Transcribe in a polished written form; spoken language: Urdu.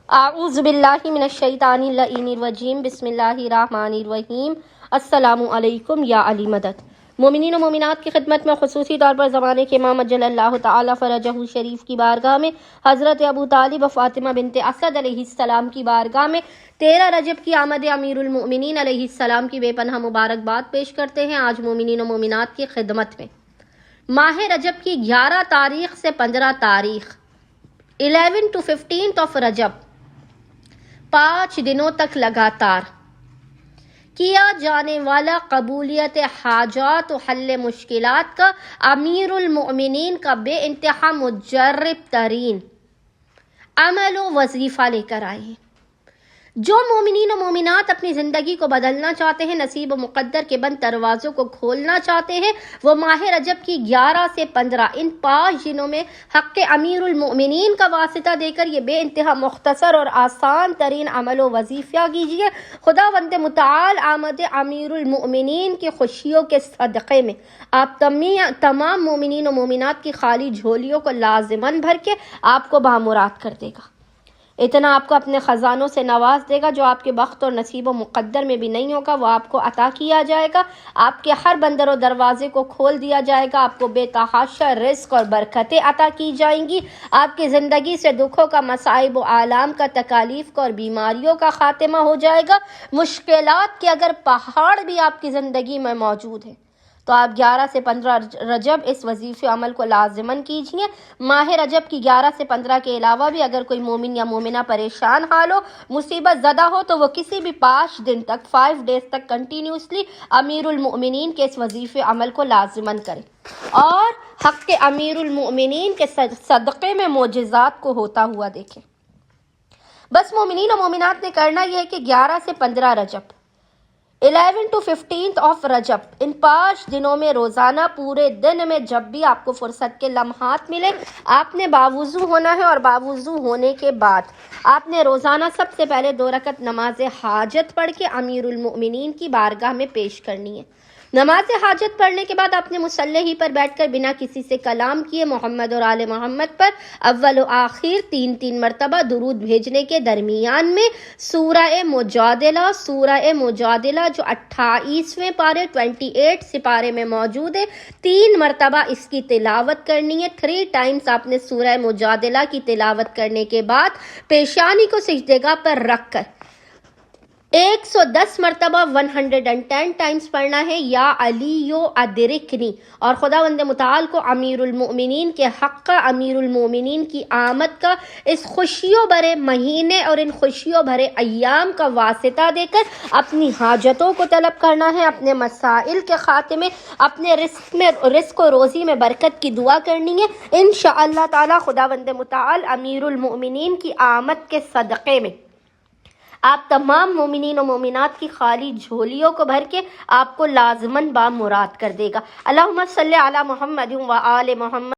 اعوذ باللہ من الشیطان الرجیم بسم اللہ الرحمن الرحیم السلام علیکم یا علی مدد۔ مومنین و مومنات کی خدمت میں خصوصی طور پر زمانے کے امام اجل اللہ تعالی فرجہ شریف کی بارگاہ میں حضرت ابو طالب و فاطمہ بنت اسد علیہ السلام کی بارگاہ میں 13 رجب کی آمد امیر المؤمنین علیہ السلام کی بے پناہ مبارکباد پیش کرتے ہیں۔ آج مومنین و مومنات کی خدمت میں ماہ رجب کی 11 تاریخ سے 15 تاریخ 11 to 15 of رجب 5 دنوں تک لگاتار کیا جانے والا قبولیت حاجات و حل مشکلات کا امیر المؤمنین کا بے انتہا مجرب ترین عمل و وظیفہ لے کر آئے ہیں۔ جو مومنین و مومنات اپنی زندگی کو بدلنا چاہتے ہیں، نصیب و مقدر کے بند دروازوں کو کھولنا چاہتے ہیں، وہ ماہ رجب کی 11 سے 15 ان 5 دنوں میں حق امیر المؤمنین کا واسطہ دے کر یہ بے انتہا مختصر اور آسان ترین عمل و وظیفہ کیجیے۔ خداوند متعال آمد امیر المؤمنین کی خوشیوں کے صدقے میں آپ تمام مومنین و مومنات کی خالی جھولیوں کو لازماً بھر کے آپ کو بامراد کر دے گا۔ اتنا آپ کو اپنے خزانوں سے نواز دے گا جو آپ کے بخت اور نصیب و مقدر میں بھی نہیں ہوگا، وہ آپ کو عطا کیا جائے گا۔ آپ کے ہر بندر و دروازے کو کھول دیا جائے گا، آپ کو بے تحاشا رزق اور برکتیں عطا کی جائیں گی۔ آپ کی زندگی سے دکھوں کا، مصائب و آلام کا، تکالیف کا اور بیماریوں کا خاتمہ ہو جائے گا۔ مشکلات کے اگر پہاڑ بھی آپ کی زندگی میں موجود ہیں تو آپ 11 سے 15 رجب اس وظیفے عمل کو لازماً کیجیے۔ ماہ رجب کی 11 سے 15 کے علاوہ بھی اگر کوئی مومن یا مومنہ پریشان حال ہو، مصیبت زدہ ہو، تو وہ کسی بھی 5 دن تک 5 days تک کنٹینیوسلی امیر المؤمنین کے اس وظیفے عمل کو لازماً کرے اور حق امیر المؤمنین کے صدقے میں معجزات کو ہوتا ہوا دیکھیں۔ بس مومنین و مومنات نے کرنا یہ ہے کہ 11 سے 15 رجب 11 to 15 of رجب ان 5 دنوں میں روزانہ پورے دن میں جب بھی آپ کو فرصت کے لمحات ملے، آپ نے باوضو ہونا ہے اور باوضو ہونے کے بعد آپ نے روزانہ سب سے پہلے 2 رکعت نماز حاجت پڑھ کے امیر المؤمنین کی بارگاہ میں پیش کرنی ہے۔ نماز حاجت پڑھنے کے بعد آپ نے مصلی ہی پر بیٹھ کر بنا کسی سے کلام کیے محمد اور آل محمد پر اول و آخر 3 مرتبہ درود بھیجنے کے درمیان میں سورہ مجادلہ جو 28ویں پارے 28 سپارے میں موجود ہے، 3 مرتبہ اس کی تلاوت کرنی ہے۔ 3 times آپ نے سورہ مجادلہ کی تلاوت کرنے کے بعد پیشانی کو سجدے گاہ پر رکھ کر 110 مرتبہ 110 times پڑھنا ہے یا علیو ادرکنی، اور خداوند متعال کو امیر المؤمنین کے حق کا، امیر المؤمنین کی آمد کا، اس خوشیوں بھرے مہینے اور ان خوشیوں بھرے ایام کا واسطہ دے کر اپنی حاجتوں کو طلب کرنا ہے، اپنے مسائل کے خاتمے، اپنے رزق و روزی میں برکت کی دعا کرنی ہے۔ انشاءاللہ تعالی خداوند متعال امیر المؤمنین کی آمد کے صدقے میں آپ تمام مومنین و مومنات کی خالی جھولیوں کو بھر کے آپ کو لازماً بامراد کر دے گا۔ اللہم صلی علی محمد و آل محمد۔